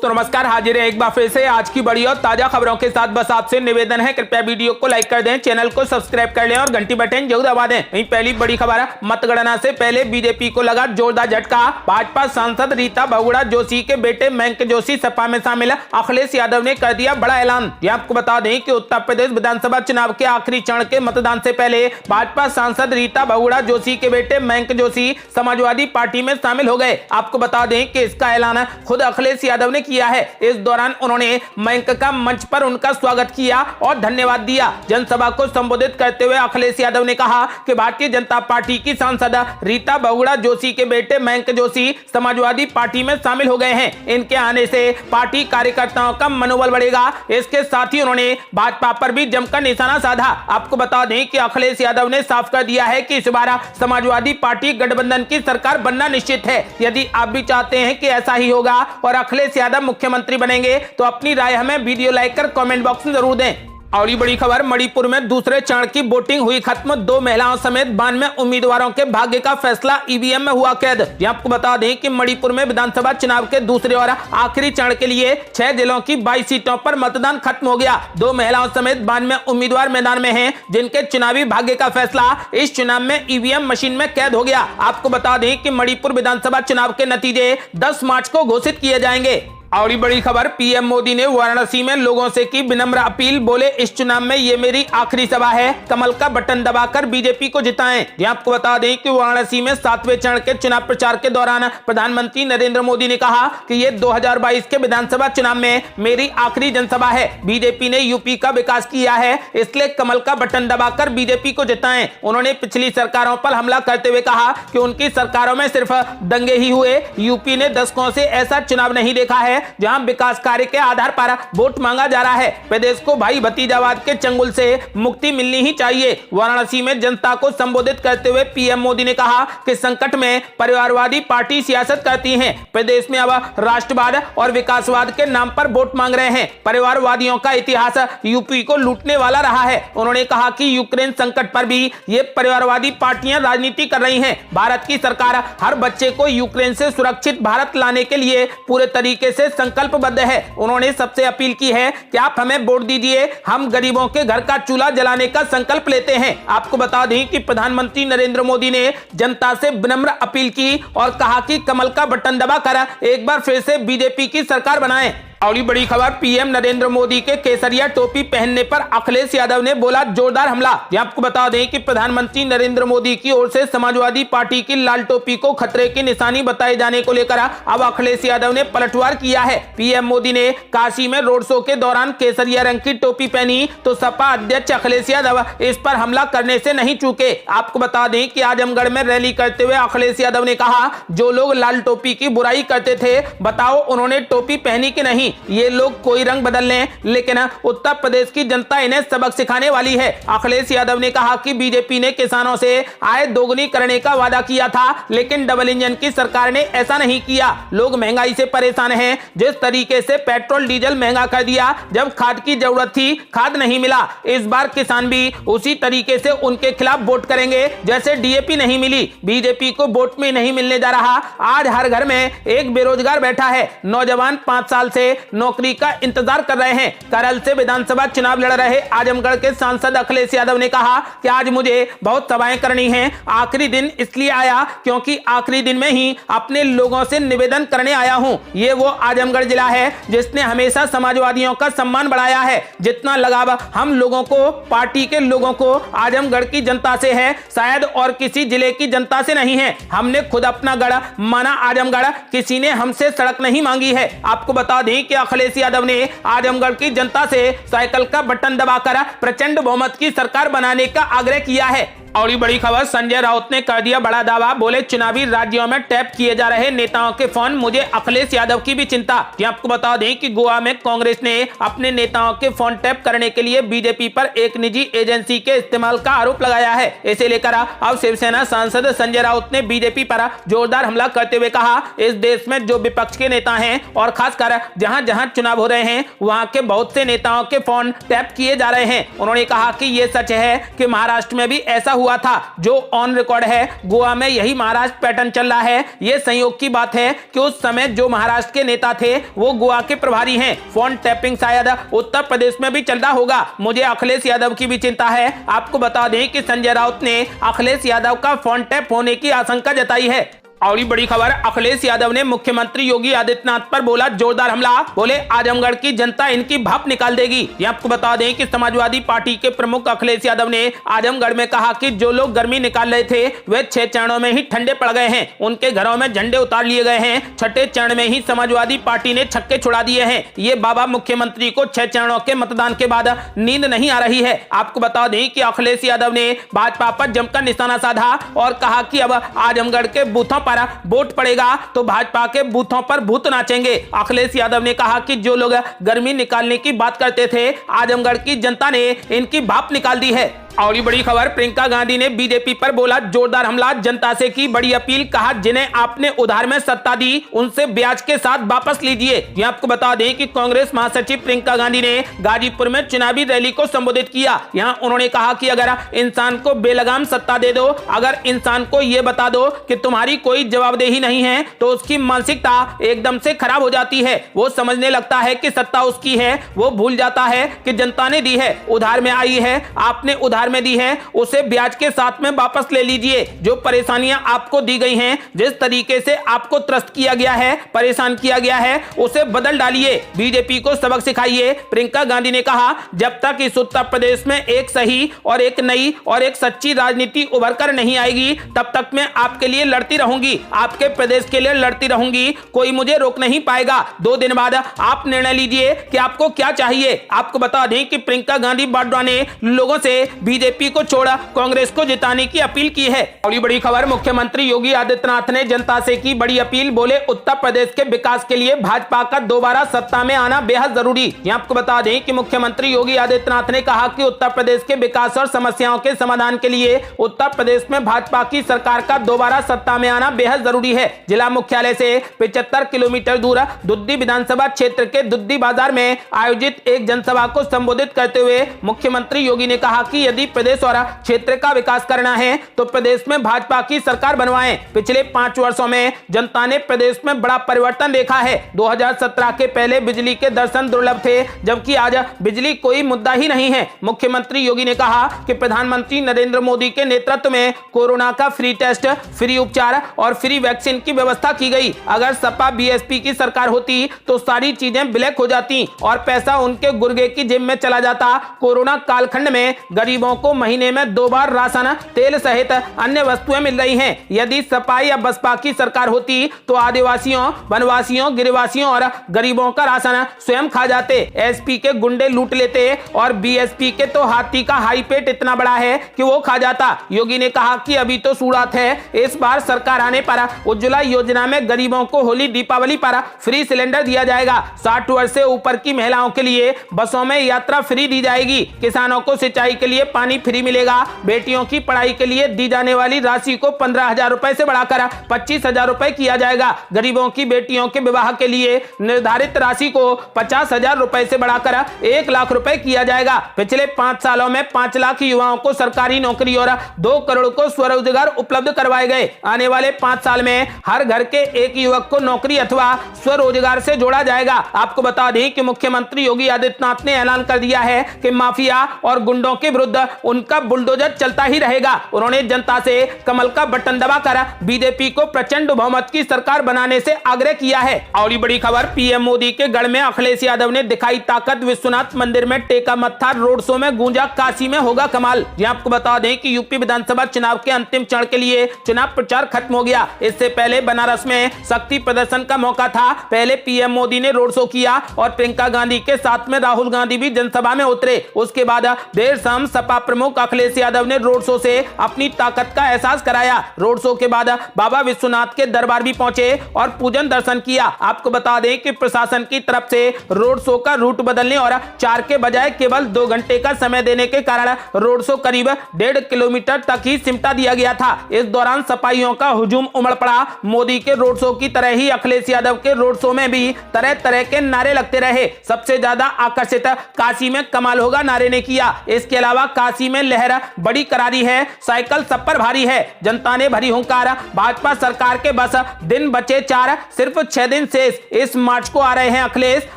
दोस्तों नमस्कार, हाजिर है एक बार फिर से आज की बड़ी और ताजा खबरों के साथ। बस आपसे निवेदन है, कृपया वीडियो को लाइक कर दें, चैनल को सब्सक्राइब कर लें और घंटी बटन जरूर दबा दें। वहीं पहली बड़ी खबर है, मतगणना से पहले बीजेपी को लगा जोरदार झटका। भाजपा सांसद रीता बहुगुणा जोशी के बेटे मयंक जोशी सपा में शामिल। अखिलेश यादव ने कर दिया बड़ा ऐलान। आपको बता दें कि उत्तर प्रदेश विधानसभा चुनाव के आखिरी चरण के मतदान से पहले भाजपा सांसद रीता बहुगुणा जोशी के बेटे मयंक जोशी समाजवादी पार्टी में शामिल हो गए। आपको बता दें कि इसका ऐलान खुद अखिलेश यादव ने किया है। इस दौरान उन्होंने मयंक का मंच पर उनका स्वागत किया और धन्यवाद दिया। जनसभा को संबोधित करते हुए अखिलेश यादव ने कहा कि भारतीय जनता पार्टी की सांसद रीता बहुगुणा जोशी के बेटे मयंक जोशी समाजवादी पार्टी में शामिल हो गए हैं। इनके आने से पार्टी कार्यकर्ताओं का मनोबल बढ़ेगा। इसके साथ ही उन्होंने भाजपा पर भी जमकर निशाना साधा। आपको बता दें कि अखिलेश यादव ने साफ कर दिया है कि इस बार समाजवादी पार्टी गठबंधन की सरकार बनना निश्चित है। यदि आप भी चाहते हैं कि ऐसा ही होगा और अखिलेश यादव मुख्यमंत्री बनेंगे तो अपनी राय हमें वीडियो लाइक कर कमेंट बॉक्स में जरूर दें। और ये बड़ी खबर, मणिपुर में दूसरे चरण की वोटिंग हुई खत्म। 2 महिलाओं समेत 92 उम्मीदवारों के भाग्य का फैसला ईवीएम में हुआ कैद। आपको बता दें कि मणिपुर में विधानसभा चुनाव के दूसरे और आखिरी चरण के लिए 6 जिलों की 22 सीटों पर मतदान खत्म हो गया। 2 महिलाओं समेत 92 उम्मीदवार मैदान में हैं, जिनके चुनावी भाग्य का फैसला इस चुनाव में ईवीएम मशीन में कैद हो गया। आपको बता दें कि मणिपुर विधानसभा चुनाव के नतीजे 10 मार्च को घोषित किए जाएंगे। और बड़ी खबर, पीएम मोदी ने वाराणसी में लोगों से की विनम्र अपील। बोले, इस चुनाव में ये मेरी आखिरी सभा है, कमल का बटन दबाकर बीजेपी को जिताएं। आपको बता दें कि वाराणसी में 7वें चरण के चुनाव प्रचार के दौरान प्रधानमंत्री नरेंद्र मोदी ने कहा कि ये 2022 के विधानसभा चुनाव में मेरी आखिरी जनसभा है। बीजेपी ने यूपी का विकास किया है, इसलिए कमल का बटन दबाकर बीजेपी को जिताएं। उन्होंने पिछली सरकारों पर हमला करते हुए कहा कि उनकी सरकारों में सिर्फ दंगे ही हुए। यूपी ने दशकों से ऐसा चुनाव नहीं देखा है जहां विकास कार्य के आधार पर वोट मांगा जा रहा है। प्रदेश को भाई भतीजावाद के चंगुल से मुक्ति मिलनी ही चाहिए। वाराणसी में जनता को संबोधित करते हुए पीएम मोदी ने कहा कि संकट में परिवारवादी पार्टी सियासत करती है। प्रदेश में अब राष्ट्रवाद और विकासवाद के नाम पर वोट मांग रहे हैं। परिवारवादियों का इतिहास यूपी को लूटने वाला रहा है। उन्होंने कहा कि यूक्रेन संकट पर भी ये परिवारवादी पार्टियां राजनीति कर रही हैं। भारत की सरकार हर बच्चे को यूक्रेन से सुरक्षित भारत लाने के लिए पूरे तरीके से संकल्पबद्ध है। उन्होंने सबसे अपील की है कि आप हमें वोट दीजिए, हम गरीबों के घर का चूल्हा जलाने का संकल्प लेते हैं। आपको बता दें कि प्रधानमंत्री नरेंद्र मोदी ने जनता से विनम्र अपील की और कहा कि कमल का बटन दबाकर एक बार फिर से बीजेपी की सरकार बनाएं। और बड़ी खबर, पीएम नरेंद्र मोदी के केसरिया टोपी पहनने पर अखिलेश यादव ने बोला जोरदार हमला। आपको बता दें कि प्रधानमंत्री नरेंद्र मोदी की ओर से समाजवादी पार्टी की लाल टोपी को खतरे की निशानी बताए जाने को लेकर अब अखिलेश यादव ने पलटवार किया है। पीएम मोदी ने काशी में रोड शो के दौरान केसरिया रंग की टोपी पहनी तो सपा अध्यक्ष अखिलेश यादव इस पर हमला करने से नहीं चूके। आपको बता दें कि आजमगढ़ में रैली करते हुए अखिलेश यादव ने कहा, जो लोग लाल टोपी की बुराई करते थे, बताओ उन्होंने टोपी पहनी कि नहीं। ये लोग कोई रंग बदल लें, लेकिन उत्तर प्रदेश की जनता इन्हें सबक सिखाने वाली है। अखिलेश यादव ने कहा कि बीजेपी ने किसानों से आय दोगुनी करने का वादा किया था, लेकिन डबल इंजन की सरकार ने ऐसा नहीं किया। लोग महंगाई से परेशान हैं। जिस तरीके से पेट्रोल डीजल महंगा कर दिया, जब खाद की जरूरत थी खाद नहीं मिला। इस बार किसान भी उसी तरीके से उनके खिलाफ वोट करेंगे जैसे डीएपी नहीं मिली। बीजेपी को वोट में नहीं मिलने जा रहा। आज हर घर में एक बेरोजगार बैठा है। नौजवान 5 साल से नौकरी का इंतजार कर रहे हैं। करल से विधानसभा चुनाव लड़ रहे आजमगढ़ के सांसद अखिलेश यादव ने कहा कि आज मुझे बहुत सभाएं करनी हैं। आखिरी दिन इसलिए आया क्योंकि आखिरी दिन में ही अपने लोगों से निवेदन करने आया हूं। ये वो आजमगढ़ जिला है जिसने हमेशा समाजवादियों का सम्मान बढ़ाया है। जितना लगाव हम लोगों को, पार्टी के लोगों को आजमगढ़ की जनता से है, शायद और किसी जिले की जनता से नहीं है। हमने खुद अपना गढ़ माना आजमगढ़, किसी ने हमसे सड़क नहीं मांगी है। आपको बता दें कि अखिलेश यादव ने आजमगढ़ की जनता से साइकिल का बटन दबाकर प्रचंड बहुमत की सरकार बनाने का आग्रह किया है। और ये बड़ी खबर, संजय राउत ने कर दिया बड़ा दावा। बोले, चुनावी राज्यों में टैप किए जा रहे नेताओं के फोन, मुझे अखिलेश यादव की भी चिंता। आपको बता दें कि गोवा में कांग्रेस ने अपने नेताओं के फोन टैप करने के लिए बीजेपी पर एक निजी एजेंसी के इस्तेमाल का आरोप लगाया है। इसे लेकर अब शिवसेना सांसद संजय राउत ने बीजेपी पर जोरदार हमला करते हुए कहा, इस देश में जो विपक्ष के नेता हैं और खासकर जहां जहां चुनाव हो रहे हैं वहां के बहुत से नेताओं के फोन टैप किए जा रहे हैं। उन्होंने कहा कि यह सच है कि महाराष्ट्र में भी ऐसा हुआ था, जो ऑन रिकॉर्ड है। गोवा में यही महाराष्ट्र पैटर्न चल रहा है। यह संयोग की बात है कि उस समय जो महाराष्ट्र के नेता थे वो गोवा के प्रभारी हैं। फोन टैपिंग शायद उत्तर प्रदेश में भी चल रहा होगा। मुझे अखिलेश यादव की भी चिंता है। आपको बता दें कि संजय राउत ने अखिलेश यादव का फोन टैप होने की आशंका जताई है। और ये बड़ी खबर, अखिलेश यादव ने मुख्यमंत्री योगी आदित्यनाथ पर बोला जोरदार हमला। बोले आजमगढ़ की जनता इनकी भाप निकाल देगी। ये आपको बता दें कि समाजवादी पार्टी के प्रमुख अखिलेश यादव ने आजमगढ़ में कहा कि जो लोग गर्मी निकाल रहे थे वे 6 चरणों में ही ठंडे पड़ गए हैं। उनके घरों में झंडे उतार लिए गए हैं। छठे चरण में ही समाजवादी पार्टी ने छक्के छुड़ा दिए हैं। ये बाबा मुख्यमंत्री को 6 चरणों के मतदान के बाद नींद नहीं आ रही है। आपको बता दें कि अखिलेश यादव ने भाजपा पर जमकर निशाना साधा और कहा कि अब आजमगढ़ के बूथों पर वोट पड़ेगा तो भाजपा के बूथों पर भूत नाचेंगे। अखिलेश यादव ने कहा कि जो लोग गर्मी निकालने की बात करते थे आजमगढ़ की जनता ने इनकी भाप निकाल दी है। और ये बड़ी खबर, प्रियंका गांधी ने बीजेपी पर बोला जोरदार हमला। जनता से की बड़ी अपील, कहा जिन्हें आपने उधार में सत्ता दी उनसे ब्याज के साथ वापस लीजिए। ये आपको बता दें कि कांग्रेस महासचिव प्रियंका गांधी ने गाजीपुर में चुनावी रैली को संबोधित किया। यहाँ उन्होंने कहा कि अगर इंसान को बेलगाम सत्ता दे दो, अगर इंसान को ये बता दो कि तुम्हारी कोई जवाबदेही नहीं है, तो उसकी मानसिकता एकदम से खराब हो जाती है। वो समझने लगता है कि सत्ता उसकी है, वो भूल जाता है कि जनता ने दी है, उधार में आई है, आपने उधार में दी है, उसे ब्याज के साथ में वापस ले लीजिए। जो परेशानियां आपको दी गई हैं, जिस तरीके से आपको त्रस्त किया गया है, परेशान किया गया है, उसे बदल डालिए। बीजेपी को सबक सिखाइए। प्रियंका गांधी ने कहा जब तक इस उत्तर प्रदेश में एक सही और एक नई और एक सच्ची राजनीति उभर कर नहीं आएगी, तब तक मैं आपके लिए लड़ती रहूंगी, आपके प्रदेश के लिए लड़ती रहूंगी। कोई मुझे रोक नहीं पाएगा। 2 दिन बाद आप निर्णय लीजिए कि आपको क्या चाहिए। आपको बता दें कि प्रियंका गांधी वाड्रा ने लोगों से बीजेपी को छोड़ा कांग्रेस को जिताने की अपील की है। और बड़ी खबर, मुख्यमंत्री योगी आदित्यनाथ ने जनता से की बड़ी अपील। बोले उत्तर प्रदेश के विकास के लिए भाजपा का दोबारा सत्ता में आना बेहद जरूरी। यहाँ आपको बता दें कि मुख्यमंत्री योगी आदित्यनाथ ने कहा कि उत्तर प्रदेश के विकास और समस्याओं के समाधान के लिए उत्तर प्रदेश में भाजपा की सरकार का दोबारा सत्ता में आना बेहद जरूरी है। जिला मुख्यालय से 75 किलोमीटर दूर दुद्दी विधानसभा क्षेत्र के दुद्दी बाजार में आयोजित एक जनसभा को संबोधित करते हुए मुख्यमंत्री योगी ने कहा कि यदि प्रदेश और क्षेत्र का विकास करना है तो प्रदेश में भाजपा की सरकार बनवाएं। पिछले 5 वर्षों में जनता ने प्रदेश में बड़ा परिवर्तन देखा है। 2017 के पहले बिजली के दर्शन दुर्लभ थे, जबकि आज बिजली कोई मुद्दा ही नहीं है। मुख्यमंत्री योगी ने कहा कि प्रधानमंत्री नरेंद्र मोदी के नेतृत्व में कोरोना का फ्री टेस्ट, फ्री उपचार और फ्री वैक्सीन की व्यवस्था की गई। अगर सपा बीएसपी की सरकार होती तो सारी चीजें ब्लैक हो जाती और पैसा उनके गुर्गे की जेब में चला जाता। कोरोना कालखंड में गरीबों को महीने में 2 बार राशन, तेल सहित अन्य वस्तुएं मिल रही हैं। यदि सपा या बसपा की सरकार होती तो आदिवासियों, वनवासियों, गिरिवासियों और गरीबों का राशन स्वयं खा जाते। एसपी के गुंडे लूट लेते और बीएसपी के तो हाथी का हाई पेट इतना बड़ा है कि वो खा जाता। योगी ने कहा कि अभी तो शुरुआत है, इस बार सरकार आने पर उज्ज्वला योजना में गरीबों को होली दीपावली पर फ्री सिलेंडर दिया जाएगा। 60 वर्ष से ऊपर की महिलाओं के लिए बसों में यात्रा फ्री दी जाएगी। किसानों को सिंचाई के लिए पानी फ्री मिलेगा। बेटियों की पढ़ाई के लिए दी जाने वाली राशि को 15,000 रुपए से बढ़ाकर 25,000 रुपए किया जाएगा। गरीबों की बेटियों के विवाह के लिए निर्धारित राशि को 50,000 रुपए से बढ़ाकर 1 लाख रुपए किया जाएगा। पिछले 5 सालों में 5 लाख युवाओं को सरकारी नौकरी और 2 करोड़ को स्वरोजगार उपलब्ध करवाए गए। आने वाले 5 साल में हर घर के एक युवक को नौकरी अथवा स्वरोजगार से जोड़ा जाएगा। आपको बता दें कि मुख्यमंत्री योगी आदित्यनाथ ने ऐलान कर दिया है कि माफिया और गुंडों के विरुद्ध उनका बुलडोजर चलता ही रहेगा। उन्होंने जनता से कमल का बटन दबाकर बीजेपी को प्रचंड बहुमत की सरकार बनाने से आग्रह किया है। और बड़ी खबर, पीएम मोदी के गढ़ में अखिलेश यादव ने दिखाई ताकत। विश्वनाथ मंदिर में टेका मत्था, रोड शो में गूंजा काशी में होगा कमाल। ये आपको बता दें कि यूपी विधानसभा चुनाव के अंतिम चरण के लिए चुनाव प्रचार खत्म हो गया। इससे पहले बनारस में शक्ति प्रदर्शन का मौका था। पहले पीएम मोदी ने रोड शो किया और प्रियंका गांधी के साथ में राहुल गांधी भी जनसभा में उतरे। उसके बाद देर शाम सपा प्रमुख अखिलेश यादव ने रोड शो से अपनी ताकत का एहसास कराया। रोड शो के बाद बाबा विश्वनाथ के दरबार भी पहुंचे और पूजन दर्शन किया। आपको बता दें कि प्रशासन की तरफ से रोड शो का रूट बदलने और 4 के बजाय केवल 2 घंटे का समय देने के कारण रोड शो करीब 1.5 किलोमीटर तक ही सिमटा दिया गया था। इस दौरान सपाइयों का हुजूम उमड़ पड़ा। मोदी के रोड शो की तरह ही अखिलेश यादव के रोड शो में भी तरह तरह के नारे लगते रहे। सबसे ज्यादा आकर्षित काशी में कमाल होगा नारे ने किया। इसके अलावा काशी में लहर बड़ी करारी है, साइकिल सब पर भारी है, जनता ने भरी हुंकार, भाजपा सरकार के बस दिन बचे 4, सिर्फ 6 दिन शेष, इस मार्च को आ रहे हैं अखिलेश,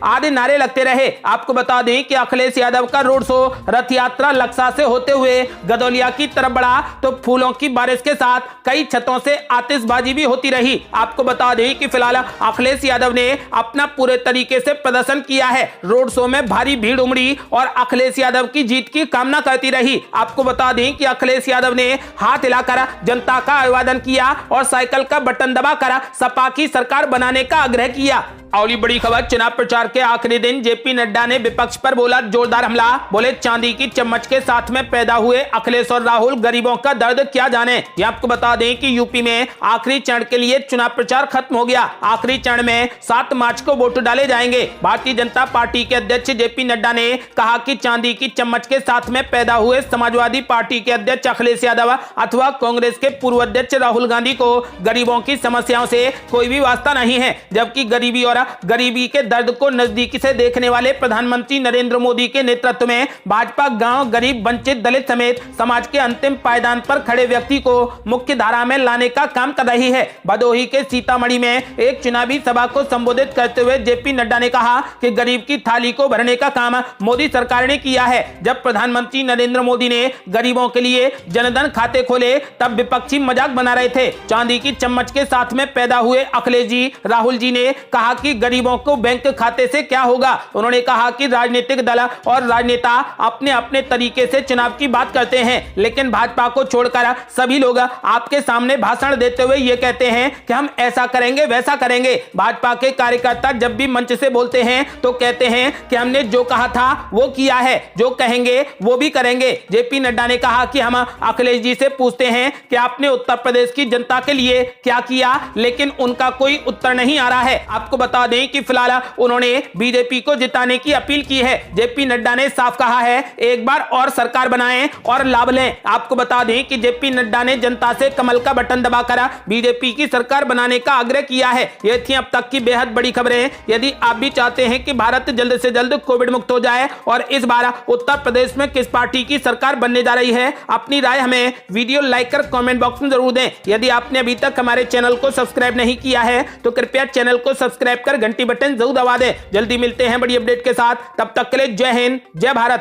आदि नारे लगते रहे। आपको बता दें कि अखिलेश यादव का रोड शो रथ यात्रा लक्सा से होते हुए गदौलिया की तरफ बढ़ा तो फूलों की बारिश के साथ कई छतों से आतिशबाजी भी होती रही। आपको बता दें कि फिलहाल अखिलेश यादव ने अपना पूरे तरीके से प्रदर्शन किया है, रोड शो में भारी भीड़ उमड़ी और अखिलेश यादव की जीत की कामना करती रही। आपको बता दें कि अखिलेश यादव ने हाथ हिलाकर जनता का अभिवादन किया और साइकिल का बटन दबाकर सपा की सरकार बनाने का आग्रह किया। अगली बड़ी खबर, चुनाव प्रचार के आखिरी दिन जेपी नड्डा ने विपक्ष पर बोला जोरदार हमला, बोले चांदी की चम्मच के साथ में पैदा हुए अखिलेश और राहुल, गरीबों का दर्द क्या जाने। ये आपको बता दें कि यूपी में आखिरी चरण के लिए चुनाव प्रचार खत्म हो गया। आखिरी चरण में 7 मार्च को वोट डाले जाएंगे। भारतीय जनता पार्टी के अध्यक्ष जेपी नड्डा ने कहा कि चांदी की चम्मच के साथ में पैदा हुए समाजवादी पार्टी के अध्यक्ष अखिलेश यादव अथवा कांग्रेस के पूर्व अध्यक्ष राहुल गांधी को गरीबों की समस्याओं से कोई भी वास्ता नहीं है, जबकि गरीबी और गरीबी के दर्द को नजदीकी से देखने वाले प्रधानमंत्री नरेंद्र मोदी के नेतृत्व में भाजपा गांव, गरीब, वंचित, दलित समेत समाज के अंतिम पायदान पर खड़े व्यक्ति को मुख्य धारा में लाने का काम कर रही है। भदोही के सीतामढ़ी में एक चुनावी सभा को संबोधित करते हुए जेपी नड्डा ने कहा कि गरीब की थाली को भरने का काम मोदी सरकार ने किया है। जब प्रधानमंत्री नरेंद्र मोदी ने गरीबों के लिए जनधन खाते खोले तब विपक्षी मजाक बना रहे थे। चांदी की चम्मच के साथ में पैदा हुए अखिलेश जी, राहुल जी ने कहा कि गरीबों को बैंक खाते से क्या होगा। उन्होंने कहा कि राजनीतिक दल और राजनेता अपने अपने तरीके से चुनाव की बात करते हैं, लेकिन भाजपा को छोड़कर सभी लोग आपके सामने भाषण देते हुए ये कहते हैं कि हम ऐसा करेंगे वैसा करेंगे। भाजपा के कार्यकर्ता जब भी मंच से बोलते हैं तो कहते हैं कि हमने जो कहा था वो किया है, जो कहेंगे वो भी करेंगे। जेपी नड्डा ने कहा कि हम अखिलेश जी से पूछते हैं कि आपने उत्तर प्रदेश की जनता के लिए क्या किया, लेकिन उनका कोई उत्तर नहीं आ रहा है। आपको बता दें कि फिलहाल उन्होंने बीजेपी को जिताने की अपील की है। जेपी नड्डा ने साफ कहा है एक बार और सरकार बनाएं और लाभ लें। आपको बता दें कि जेपी नड्डा ने जनता से कमल का बटन दबाकर बीजेपी की सरकार बनाने का आग्रह किया है। ये थी अब तक की बेहद बड़ी खबरें। यदि आप भी चाहते हैं कि भारत जल्द से जल्द कोविड मुक्त हो जाए और इस बार उत्तर प्रदेश में किस पार्टी की सरकार बनने जा रही है, अपनी राय हमें वीडियो लाइक कर कमेंट बॉक्स में जरूर दें। यदि आपने अभी तक हमारे चैनल को सब्सक्राइब नहीं किया है तो कृपया चैनल को सब्सक्राइब कर घंटी बटन जरूर दबा दें। जल्दी मिलते हैं बड़ी अपडेट के साथ, तब तक के लिए जय हिंद, जय भारत।